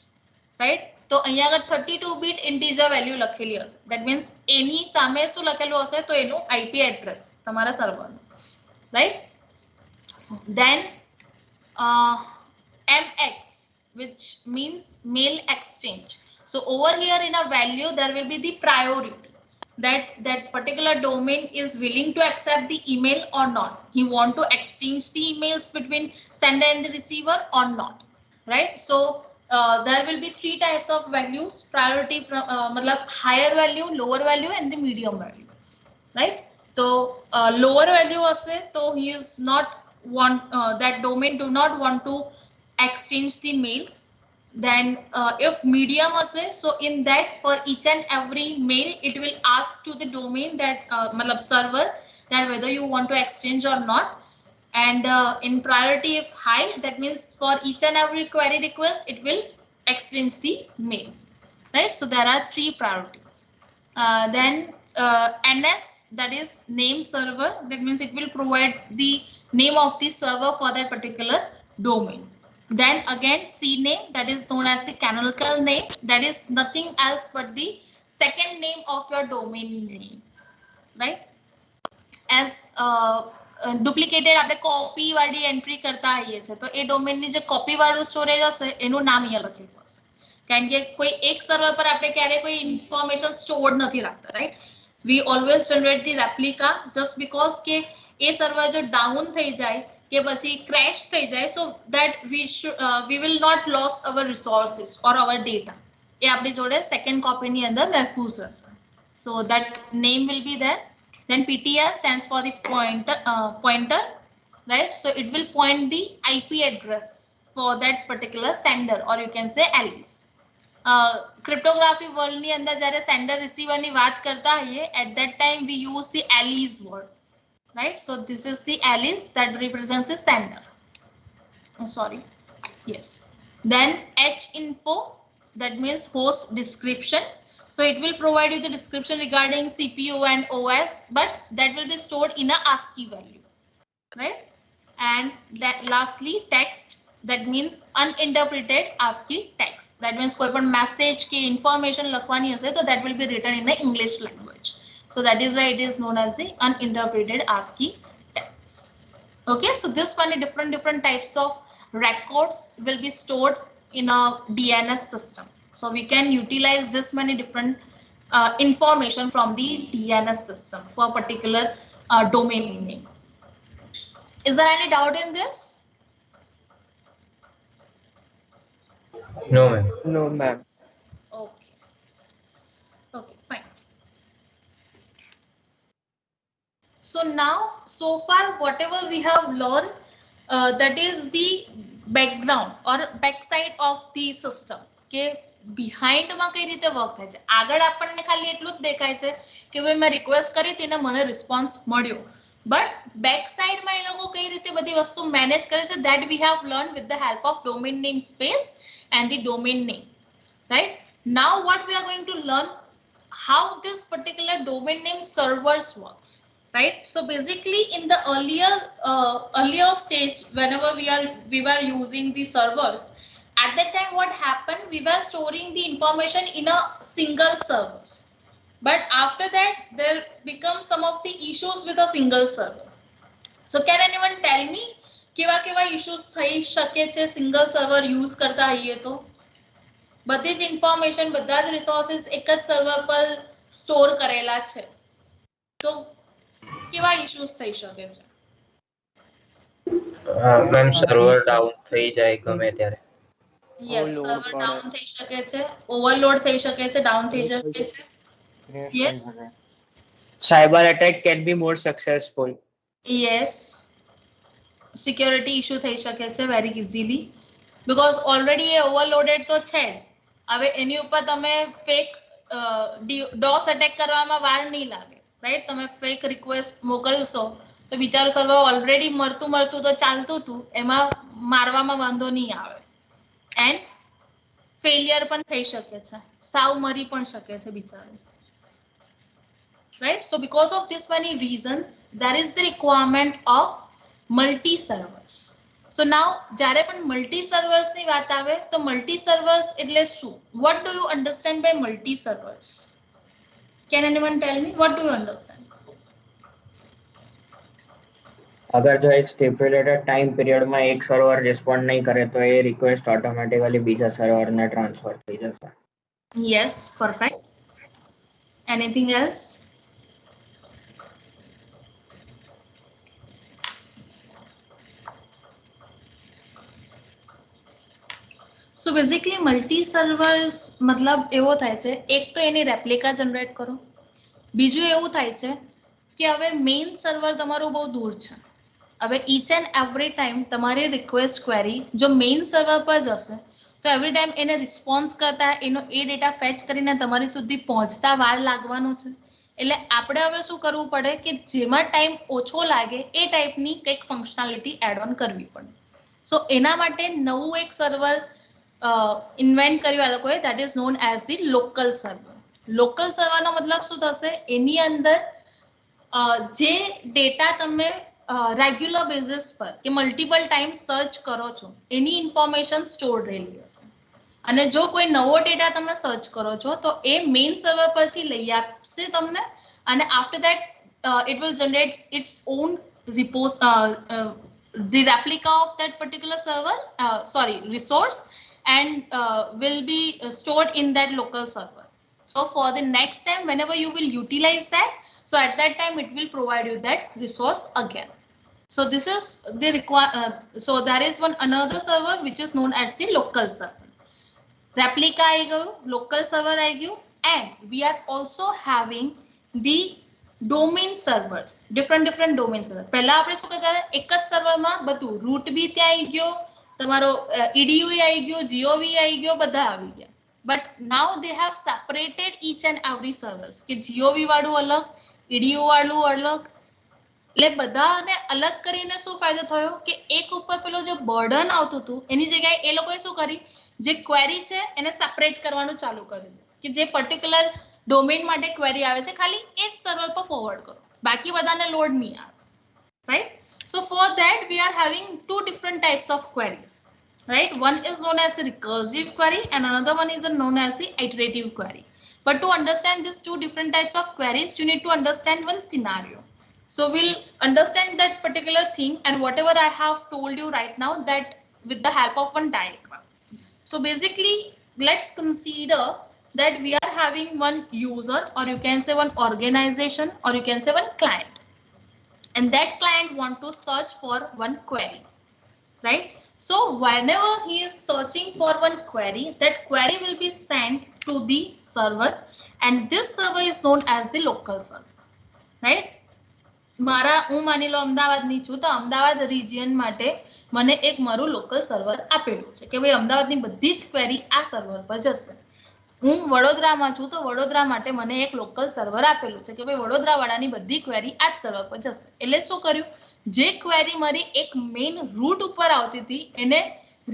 A: right? તો અહીંયા આગળ 32-bit integer value લખેલી હશે. That means એની સામે શું લખેલું હશે? તો એનું IP address તમારા સર્વરનું, right? Then MX, which means mail exchange. So over here in a value, there will be the priority that particular domain is willing to accept the email or not. He want to exchange the emails between sender and the receiver or not, right? So there will be three types of values: priority, matlab higher value, lower value, and the medium value, right? So lower value hase, so he is not want that domain do not want to exchange the mails. Then if medium hase, so in that for each and every mail it will ask to the domain that matlab server that whether you want to exchange or not. And in priority, if high, that means for each and every query request it will exchange the mail, right? So there are three priorities. Then NS, that is name server, that means it will provide the name of the server for that particular domain. Then again CNAME, that is known as the canonical name, that is nothing else but the second name of your domain name, right? As duplicated આપણે copy વાળી entry કરતા આવીએ છે, તો એ domain ની જે copy વાળું storage હશે એનું નામ અહીંયા લખેલું હશે, કારણ કે કોઈ એક સર્વર પર આપણે ક્યારે કોઈ ઇન્ફોર્મેશન સ્ટોર્ડ નથી રાખતા, right? V always generate the replica just because કે એ સર્વર જો ડાઉન થઈ જાય કે પછી ક્રેશ થઈ જાય, so that we will not lose our resources or our data. એ આપણી જોડે સેકન્ડ કોપીની અંદર મહેફૂઝ હશે. So that name will be there. Then PTR stands for the pointer, right? So it will point the IP address for that particular sender, or you can say alias. Cryptography world ની અંદર જ્યારે sender receiver ની વાત કરતા હોઈએ, at that time we use the alias word, right? So this is the alias that represents the sender. Oh, sorry. Yes. Then hinfo, that means host description. So it will provide you the description regarding CPU and OS, but that will be stored in a ASCII value, right? And lastly, text, that means uninterpreted ASCII text. That means koi पण message ki information લખવાની હશે, so that will be written in the English language. So that is why it is known as the uninterpreted ASCII text. Okay, so this many different types of records will be stored in a DNS system. So we can utilize this many different information from the DNS system for particular domain name. Is there any doubt in this?
D: No, ma'am.
B: No, ma'am.
A: Okay. So now, so far, whatever we have learned, that is the background or backside of the system. કે બિહાઇન્ડમાં કઈ રીતે work થાય છે. આગળ આપણને ખાલી એટલું જ દેખાય છે કે ભાઈ મેં રિક્વેસ્ટ કરી હતી ને મને રિસ્પોન્સ મળ્યો. બટ બેક સાઇડમાં એ લોકો કઈ રીતે બધી વસ્તુ મેનેજ કરે છે, that we have learned with the help of domain name space and the domain name. Right? Now what we are going to learn, how this particular domain name servers works. Right? So basically in the earlier stage, whenever we were using the servers, at that time what happened, we were storing the information in a single servers. But after that, there become some of the issues with a single server. So can anyone tell me કેવા issues થઈ શકે છે single server use કરતા હોઈએ તો? બધી જ information, બધા જ રિસોર્સિસ એક જ સર્વર પર સ્ટોર કરેલા છે, તો કેવા ઇશ્યુઝ થઈ શકે છે?
D: મેમ સર્વર ડાઉન થઈ જાય ગમે ત્યારે.
A: યસ, સર્વર ડાઉન થઈ શકે છે, ઓવરલોડ થઈ શકે છે, ડાઉન થઈ શકે છે. Yes.
B: Cyber attack can be more successful.
A: Yes. Security issue થઈ શકે છે very easily, because already A overloaded તો છે જ. હવે એની ઉપર તમે ફેક DOS અટેક કરવામાં વાર નહીં લાગે, રાઈટ? તમે ફેક રિક્વેસ્ટ મોકલશો તો બિચારું સર્વર ઓલરેડી મરતું તો ચાલતું હતું, એમાં મારવામાં વાંધો નહીં આવે. એન્ડ ફેલિયર પણ થઈ શકે છે, સાવ મરી પણ શકે છે બિચારું. Right? So because of this many reasons, there is the requirement of multi servers. So now જ્યારે પણ multi servers ની વાત આવે તો multi servers એટલે શું? What do you understand by multi servers? Can anyone tell me what do you understand?
D: અગર જો એક સ્ટિપ્યુલેટેડ ટાઈમ પીરિયડમાં એક સર્વર રિસ્પોન્ડ નહીં કરે તો એ રિક્વેસ્ટ ઓટોમેટિકલી બીજા સર્વરને ટ્રાન્સફર થઈ જશે.
A: Yes, perfect. Anything else? So basically multi servers મતલબ એવો થાય છે, એક તો એની રેપ્લિકા જનરેટ કરો, બીજું એવું થાય છે કે હવે મેઇન સર્વર તમારું બહુ દૂર છે. હવે each and every time તમારી રિક્વેસ્ટ ક્વેરી જો મેઇન સર્વર પર જશે તો એવરી ટાઈમ એને રિસ્પોન્સ કરતા એનો એ ડેટા ફેચ કરીને તમારી સુધી પહોંચતા વાર લાગવાનો છે. એટલે આપણે હવે શું કરવું પડે કે જેમાં ટાઈમ ઓછો લાગે એ ટાઈપની કંઈક ફંક્શનાલિટી એડ ઓન કરવી પડે. સો એના માટે નવું એક સર્વર ઇન્વેન્ટ કર્યું આ લોકોએ, that is known as the local server. local server નો મતલબ શું થશે? એની અંદર જે ડેટા તમે રેગ્યુલર બેઝિસ પર કે મલ્ટિપલ ટાઈમ સર્ચ કરો છો એની ઇન્ફોર્મેશન સ્ટોર રહેલી હશે. અને જો કોઈ નવો ડેટા તમે સર્ચ કરો છો તો એ મેઇન સર્વર પરથી લઈ આપશે તમને, અને after that it will generate its own the replica of that particular server, resource, and will be stored in that local server. So for the next time whenever you will utilize that, so at that time it will provide you that resource again. So this is the so there is another server which is known as the local server. Replica आई गयो, local server आई गयो, and we are also having the domain servers, different domain server. પહેલા આપણે શું કરતા હતા? એક જ સર્વરમાં બધું રૂટ બી ત્યાં આવી ગયો, તમારો EDU આવી ગયો, GOV આવી ગયો, બધા આવી ગયા. But now they have separated each and every servers કે GOV વાળું અલગ, EDU વાળું અલગ. એટલે બધાને અલગ કરીને શું ફાયદો થયો કે એક ઉપર પેલો જે બર્ડન આવતું હતું એની જગ્યાએ એ લોકોએ શું કરી, જે ક્વેરી છે એને સેપરેટ કરવાનું ચાલુ કરી દીધું કે જે પર્ટિક્યુલર ડોમેન માટે ક્વેરી આવે છે ખાલી એ જ સર્વર પર ફોરવર્ડ કરો, બાકી બધાને લોડ નહીં આવે. Right? So for that we are having two different types of queries. Right? One is known as the recursive query and another one is known as the iterative query. But to understand these two different types of queries, you need to understand one scenario. So we'll understand that particular thing and whatever I have told you right now, that with the help of one diagram. So basically, let's consider that we are having one user, or you can say one organization, or you can say one client. And that client want to search for one query, right? So whenever he is searching for one query, that query will be sent to the server, and this server is known as the local server, right? હું માની લો અમદાવાદની છું તો Ahmedabad region માટે મને એક મારું local server આપેલું છે કે ભાઈ અમદાવાદની બધી જ ક્વેરી આ સર્વર પર જશે. હું વડોદરામાં છું તો વડોદરા માટે મને એક લોકલ સર્વર આપેલું છે કે ભાઈ વડોદરા વાળાની બધી ક્વેરી આ જ સર્વર પર જશે. એટલે શું કર્યું, જે ક્વેરી મારી એક મેઇન રૂટ ઉપર આવતી હતી એને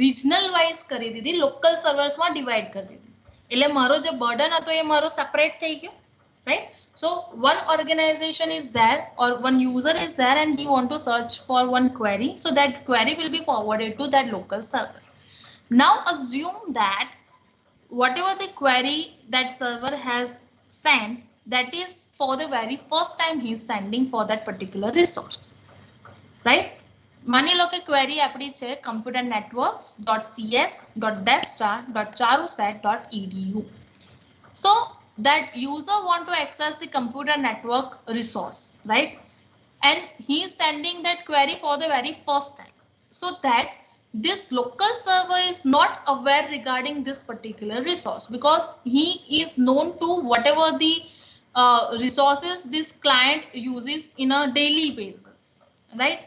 A: રિજનલ વાઇઝ કરી દીધી, લોકલ સર્વર્સમાં ડિવાઈડ કરી દીધી. એટલે મારો જે બર્ડન હતો એ મારો સેપરેટ થઈ ગયો, right. So one organization is there or one user is there and he want to search for one query. So that query will be forwarded to that local server. Now assume that whatever the query that server has sent, that is for the very first time he is sending for that particular resource, right? માની લો કે query આપણી છે computernetworks.cs.devstar.charusat.edu. So that user want to access the computer network resource, right? And he is sending that query for the very first time. So that this local server is not aware regarding this particular resource because he is known to whatever the resources this client uses in a daily basis, right?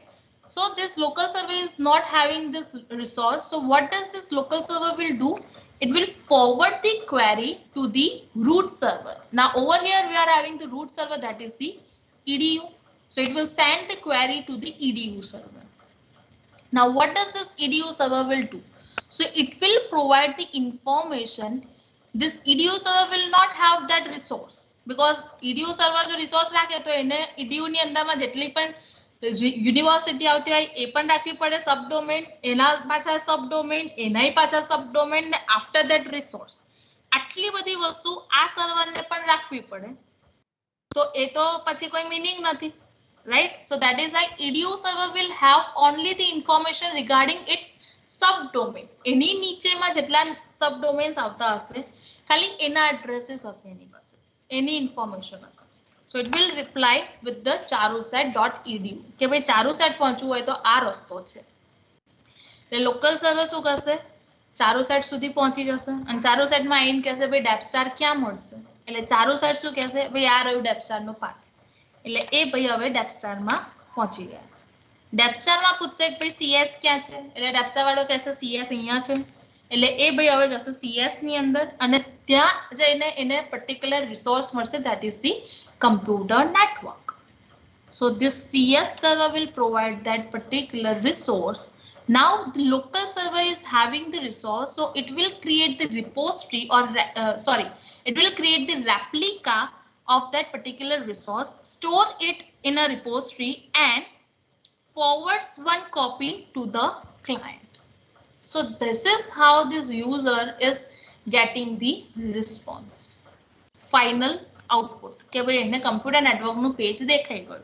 A: So this local server is not having this resource. So what does this local server will do? It will forward the query to the root server. Now over here we are having the root server, that is the EDU. So it will send the query to the EDU server. Now what does this EDU server will do? So it will provide the information. This EDU server will not have that resource because EDU server जो resource રાખે તો એને EDU ની અંદરમાં જેટલી પણ university આવતી હોય એ પણ રાખવી પડે સબડોમેન, એના પાછા સબડોમેન, એનાય પાછા સબડોમેન ને આફ્ટર ધેટ રિસોર્સ. આટલી બધી વસ્તુ આ સર્વરને પણ રાખવી પડે તો એ તો પછી કોઈ મીનિંગ નથી, right? So that is why EDU server will have only the information regarding its subdomain. એની નીચેમાં જેટલા સબડોમેન્સ આવતા હશે ખાલી એના એડ્રેસીસ હશે એની પાસે, એની ઇન્ફોર્મેશન હશે. So it will reply with the charusat.edu કે ભાઈ ચારુસેટ પહોંચવું હોય તો આ રસ્તો છે. એટલે લોકલ સર્વર શું કરશે, ચારુસેટ સુધી પહોંચી જશે અને ચારુસેટમાં આવીને કહેશે ભાઈ ડેપસ્ટાર ક્યાં મળશે. એટલે ચારુસેટ શું કહેશે, ભાઈ આ રહ્યું ડેપસ્ટારનું પાથ. એટલે એ ભાઈ હવે ડેપસ્ટારમાં પહોંચી ગયા. ડેપસ્ટારમાં પૂછશે કે ભાઈ CS ક્યાં છે, એટલે ડેપસ્ટાર વાળો કહેશે CS અહીંયા છે. એટલે એ ભાઈ હવે જશે CS ની અંદર અને ત્યાં જઈને એને પર્ટિક્યુલર રિસોર્સ મળશે, that is the computer network. So this CS server will provide that particular resource. Now the local server is having the resource, so it will create the repository or it will create the replica of that particular resource, store it in a repository and forwards one copy to the client. So this is how this user is getting the response, final output કે ભાઈ એને computer નેટવર્કનું page દેખાઈ ગયું,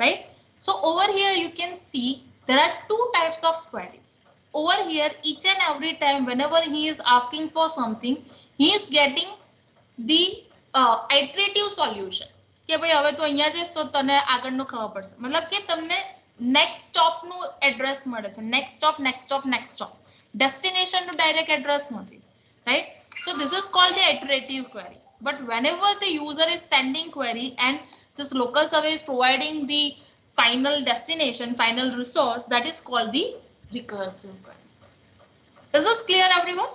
A: right? So over here you can see there are two types of queries. Over here each and every time whenever he is asking for something, he is getting the iterative solution કે ભાઈ હવે તો અહીંયા જઈશ તો તને આગળનું ખબર પડશે. મતલબ કે તમને નેક્સ્ટ સ્ટોપનું એડ્રેસ મળે છે, નેક્સ્ટ સ્ટોપ. ડેસ્ટિનેશનનું ડાયરેક્ટ એડ્રેસ નથી, right? So this is called the iterative query. But whenever the user is sending query and this local server is providing the final destination, final resource, that is called the recursive query. Is this clear, everyone?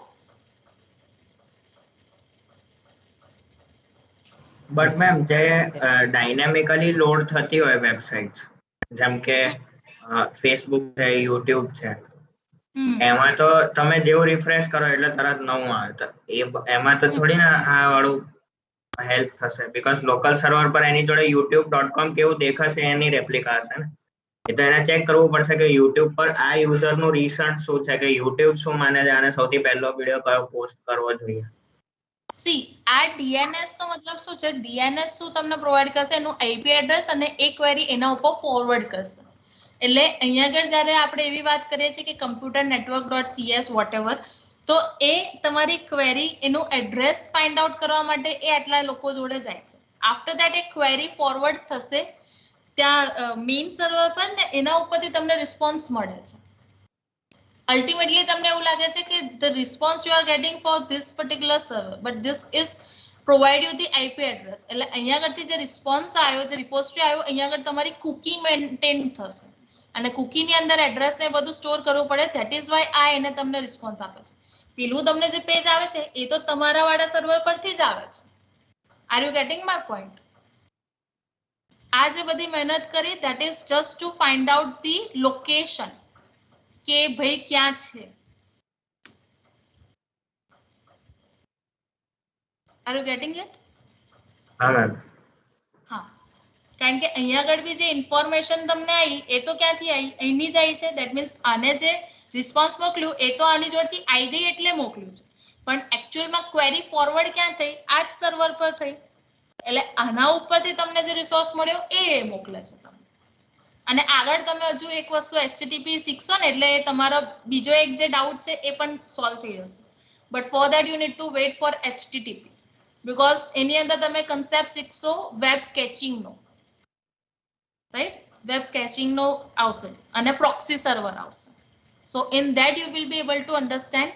D: But ma'am, જે ડાયનામિકલી load થતી હોય websites જેમ કે Facebook છે, YouTube છે, એમાં તો તમે જેવું રિફ્રેશ કરો એટલે તરત નવું આવે તો એમાં તો થોડી ના આ વાળું હેલ્પ થશે બીકોઝ લોકલ સર્વર પર એની જોડે youtube.com કેવું દેખાશે એની રેપ્લિકા હશે ને. એ તો એને ચેક કરવું પડશે કે YouTube પર આ યુઝરનું રિસર્ચ શું છે, કે YouTube શું માને છે અને સૌથી પહેલો વિડિયો કયો પોસ્ટ કરવો જોઈએ.
A: સી આ DNS નો મતલબ શું છે, DNS શું તમને પ્રોવાઈડ કરશે, એનું IP એડ્રેસ અને એ ક્વેરી એના ઉપર ફોરવર્ડ કરશે. એટલે અહીંયા આગળ જ્યારે આપણે એવી વાત કરીએ છીએ કે કમ્પ્યુટર network.cs whatever, તો એ તમારી ક્વેરી એનું એડ્રેસ ફાઇન્ડ આઉટ કરવા માટે એ આટલા લોકો જોડે જાય છે. After that A query forward થશે ત્યાં મેઇન સર્વર પર ને એના ઉપરથી તમને રિસ્પોન્સ મળે છે. અલ્ટિમેટલી તમને એવું લાગે છે કે the response you are getting for this particular server, but this is provide you the IP address. એટલે અહીંયા આગળથી જે રિસ્પોન્સ આવ્યો, જે રિપોઝિટરી આવ્યો, અહીંયા આગળ તમારી કુકી મેન્ટેન થશે અને કુકીની અંદર એડ્રેસ ને બધું સ્ટોર કરવું પડે. ધેટ ઇઝ વાય આ એને તમને રિસ્પોન્સ આપે છે. પેલું તમને જે પેજ આવે છે એ તો તમારા વાળા સર્વર પરથી જ આવે છે. R you getting my point? આ જે બધી મહેનત કરી that is just to find out the location કે ભાઈ ક્યાં છે. R you gating it?
D: હા મેમ.
A: હા, કારણ કે અહીંયા આગળ બી જે ઇન્ફોર્મેશન તમને આવી એ તો ક્યાંથી આવી? અહીંની જ આવી છે. ધેટ મીન્સ આને જે રિસ્પોન્સ મોકલ્યું એ તો આની જોડથી આવી ગઈ એટલે મોકલ્યું છે, પણ એકચ્યુઅલમાં ક્વેરી ફોરવર્ડ ક્યાં થઈ? આ જ સર્વર પર થઈ. એટલે આના ઉપરથી તમને જે રિસોર્સ મળ્યો એ મોકલે છે તમને. અને આગળ તમે હજુ એક વસ્તુ HTTP શીખશો ને એટલે તમારો બીજો એક જે ડાઉટ છે એ પણ સોલ્વ થઈ જશે. But for that you need to wait for HTTP, because એની અંદર તમે કન્સેપ્ટ શીખશો વેબ કેચિંગનો, રાઈટ? વેબ કેચિંગનો આવશે અને પ્રોક્સી સર્વર આવશે. So in that you will be able to understand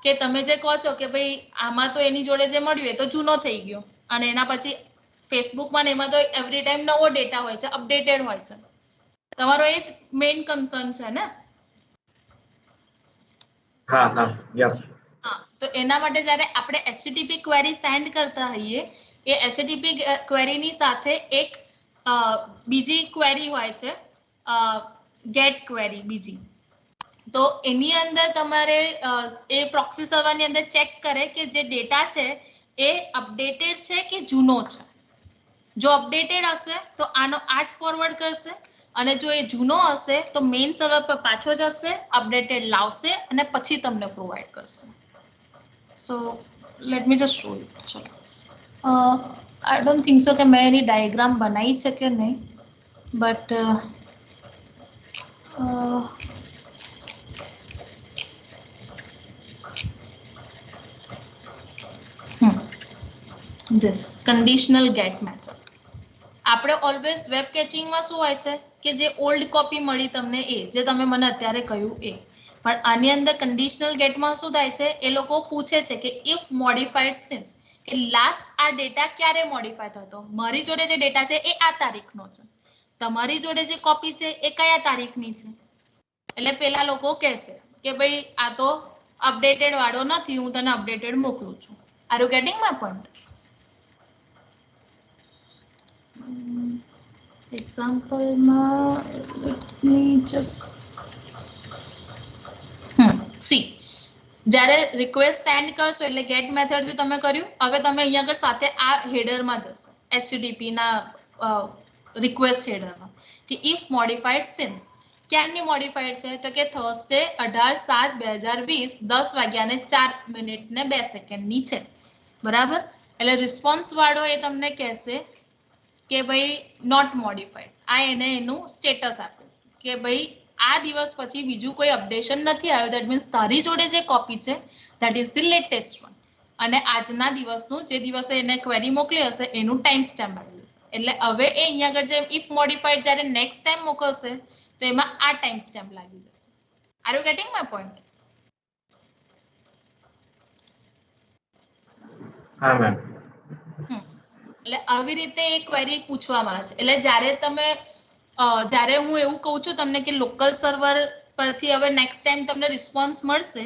A: કે તમે જે કહો છો કે ભાઈ આમાં તો એની જોડે જે મળ્યું એ તો જૂનો થઈ ગયો અને એના પછી ફેસબુકમાં ને એમાં તો એવરી ટાઈમ નવો ડેટા હોય છે, અપડેટેડ હોય છે. તમારો એ જ મેઇન કન્સર્ન છે ને?
D: હા હા યપ.
A: હા, તો એના માટે જ્યારે આપણે HTTP ક્વેરી સેન્ડ કરતા હોઈએ એ HTTP ક્વેરીની સાથે એક બીજી ક્વેરી હોય છે, ગેટ ક્વેરી બીજી. તો એની અંદર તમારે એ પ્રોક્સી સર્વરની અંદર ચેક કરે કે જે ડેટા છે એ અપડેટેડ છે કે જૂનો છે. જો અપડેટેડ હશે તો આનો આ જ ફોરવર્ડ કરશે અને જો એ જૂનો હશે તો મેઇન સર્વર પર પાછો જશે, અપડેટેડ લાવશે અને પછી તમને પ્રોવાઈડ કરશે. So let me just show you. ચલો, આઈ ડોન્ટ થિંક સો કે મેં એની ડાયાગ્રામ બનાવી છે કે નહીં, but this conditional get method. આપણે ઓલવેઝ વેબ કેચિંગમાં શું હોય છે કે જે ઓલ્ડ કોપી મળી તમને એ જે તમે મને અત્યારે કહ્યું એ, પણ આની અંદર કન્ડિશનલ ગેટમાં શું થાય છે? એ લોકો પૂછે છે કે ઇફ મોડિફાઈડ સિન્સ, કે લાસ્ટ આ ડેટા ક્યારે મોડિફાય થતો? મારી જોડે જે ડેટા છે એ આ તારીખનો છે, તમારી જોડે જે કોપી છે એ કયા તારીખની છે? એટલે પેલા લોકો કહેશે કે ભાઈ આ તો અપડેટેડ વાળો નથી, હું તને અપડેટેડ મોકલું છું. Are you getting my point? એક્ઝામ્પલમાં લેટ મી જસ્ટ સી, જ્યારે રિક્વેસ્ટ સેન્ડ કરશો એટલે ગેટ મેથડથી તમે કર્યું. હવે તમે અહીંયા આગળ સાથે આ હેડરમાં જશે HTTP ના રિક્વેસ્ટ હેડરમાં કે ઇફ મોડિફાઈડ સિન્સ, ક્યારની મોડિફાઈડ છે? તો કે થર્સડે 18/7/2020 10:04 છે, બરાબર? એટલે રિસ્પોન્સ વાળો એ તમને કહેશે કે ભાઈ નોટ મોડિફાઈડ. આ એને એનું સ્ટેટસ આપ્યું કે ભાઈ આ દિવસ પછી બીજું કોઈ અપડેશન નથી આવ્યું. ધેટ મીન્સ તારી જોડે જે કોપી છે that is the latest one, અને આજના દિવસનું જે દિવસે એને ક્વેરી મોકલી હશે એનું ટાઈમ સ્ટેમ્પ આવી જશે. એટલે હવે એ અહીંયા આગળ જે ઇફ મોડિફાઈડ જ્યારે નેક્સ્ટ ટાઈમ મોકલશે તો એમાં આ ટાઈમ સ્ટેમ્પ લાગી જશે. R you getting my point?
D: હા મેમ.
A: એટલે આવી રીતે એ ક્વેરી પૂછવામાં આવે છે. એટલે જ્યારે તમે જ્યારે હું એવું કહું છું તમને કે લોકલ સર્વર પરથી હવે નેક્સ્ટ ટાઈમ તમને રિસ્પોન્સ મળશે,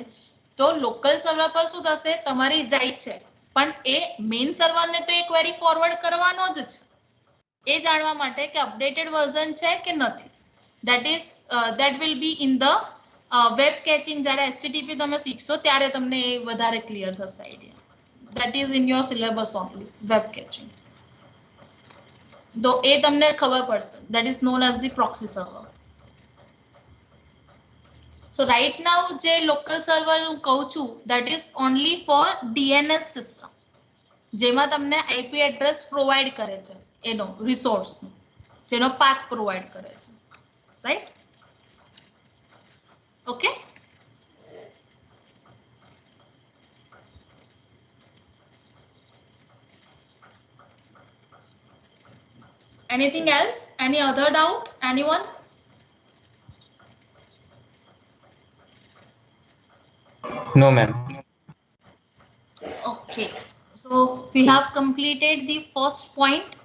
A: તો લોકલ સર્વર પર શું થશે? તમારી જાય છે, પણ એ મેઇન સર્વરને તો એ ક્વેરી ફોરવર્ડ કરવાનો જ છે એ જાણવા માટે કે અપડેટેડ વર્ઝન છે કે નથી. that will be in the web catching. જ્યારે HTTP તમે શીખશો ત્યારે તમને એ વધારે ક્લિયર થશે idea. that is in your syllabus only, web caching. તો એ તમને ખબર પડશે. that is known as the proxy server. so right now જે local server હું કહું છું that is only for DNS system, જેમાં તમને IP એડ્રેસ પ્રોવાઈડ કરે છે, એનો રિસોર્સ જેનો પાથ પ્રોવાઈડ કરે છે, right? Okay, anything else? Any other doubt? Anyone?
G: No, ma'am.
A: Okay, So we have completed the first point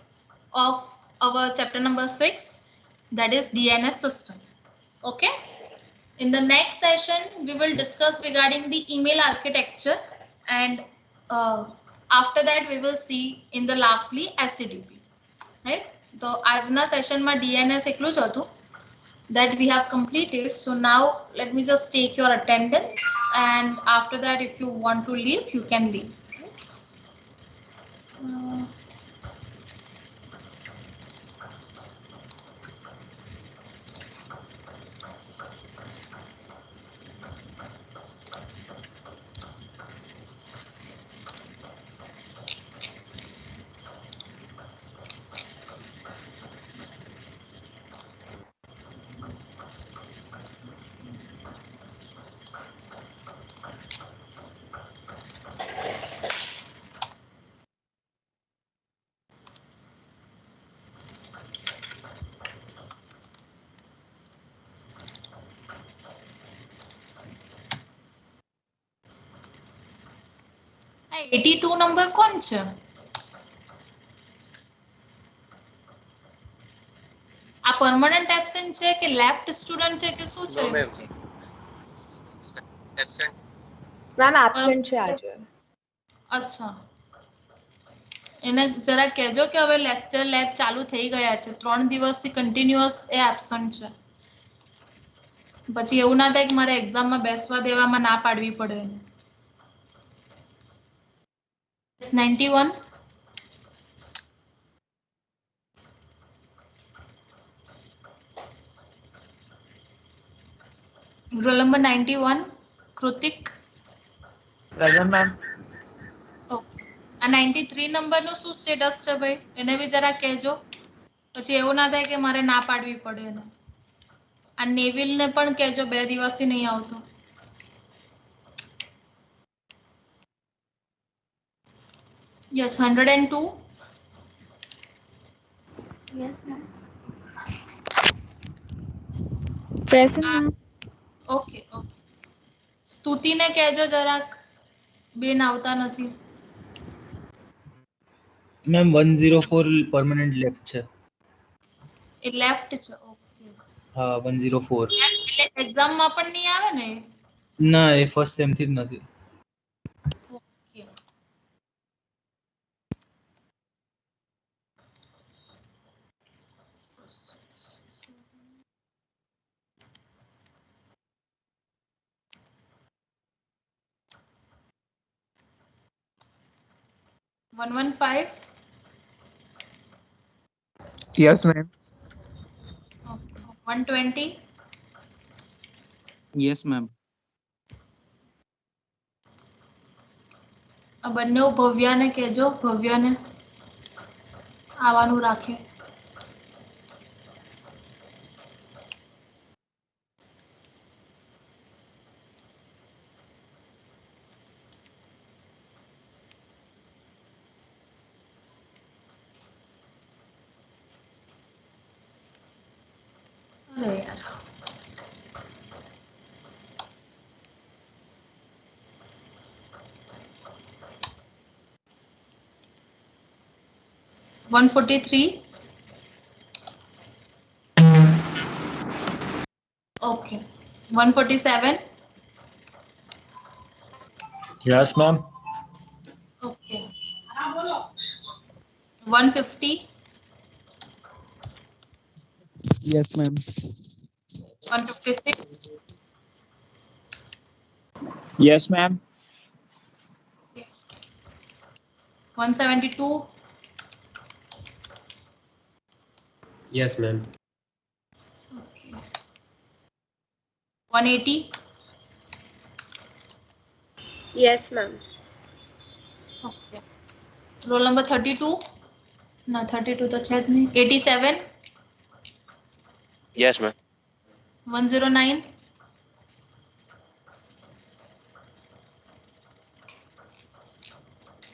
A: of our chapter number 6, that is DNS system. Okay. In the next session, we will discuss regarding the email architecture, and after that we will see in the lastly HTTP. Right? So આજના સેશનમાં DNS એકલું જ હતું, that we have completed. So now let me just take your attendance, and after that if you want to leave, you can leave. આ 82 number કોણ છે? આ permanent absent છે કે લેફ્ટ સ્ટુડન્ટ છે કે શું છે?
G: મેમ એબ્સેન્ટ છે આજે.
A: અચ્છા, એને જરા કહેજો કે હવે લેક્ચર લેબ ચાલુ થઈ ગયા છે, 3 દિવસથી કન્ટિન્યુઅસ એ એબ્સન્ટ છે. પછી એવું ના થાય કે મારે એક્ઝામમાં બેસવા દેવામાં ના પાડવી પડે. 91. Roll number 91 Kritik.
H: Present ma'am.
A: Okay. આ 93 નંબરનું શું સ્ટેટસ છે ભાઈ? એને બી જરા કહેજો, પછી એવું ના થાય કે મારે ના પાડવી પડે એને. આ નેવિલને પણ કહેજો, 2 દિવસથી નહીં આવતો. Yes, 102.
G: Present ma'am.
A: Okay okay. સ્તુતિને કહેજો જરાક, બેન આવતા નથી.
H: મેમ 104 પરમનન્ટ લેફ્ટ છે.
A: એ લેફ્ટ છે. ઓકે.
H: હા 104.
A: એટલે એક્ઝામમાં પણ નહીં આવે ને?
H: ના, એ ફર્સ્ટ સેમ થી જ નથી.
A: Okay. One 115.
E: Yes, ma'am.
A: Okay. 120.
I: Yes, ma'am.
A: આ બંને ભવ્યાને કહેજો, ભવ્યાને આવવાનું રાખે. અરે યાર. One 143. Okay. 147.
H: Yes, ma'am.
A: Okay. 150.
I: Yes, ma'am.
A: 156.
I: Yes, ma'am.
A: 172.
I: Yes, ma'am.
A: Okay. 180.
G: Yes, ma'am.
A: Okay. Roll number 32. No, 32 तो है नहीं. 87.
J: Yes, ma'am.
A: 109.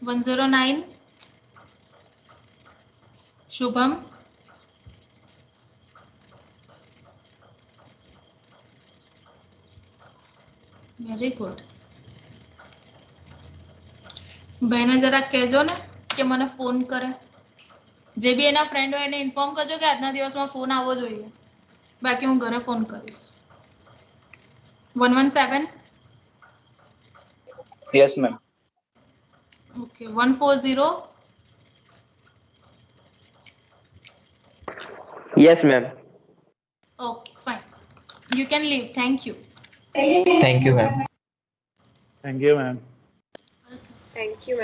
A: 109. Shubham. Very good. ભાઈને જરા કહેજો ને કે મને ફોન કરે. જે બી એના ફ્રેન્ડ હોય એને ઇન્ફોર્મ કરજો કે આજના દિવસમાં ફોન આવવો જોઈએ. બાકી હું ઘરે ફોન કરીશ. 117.
I: Yes, ma'am.
A: Okay. 140.
B: Yes, ma'am.
A: Okay, fine. You can leave. Thank you.
H: Thank you, ma'am.
I: Thank you, ma'am.
G: Thank you, ma'am.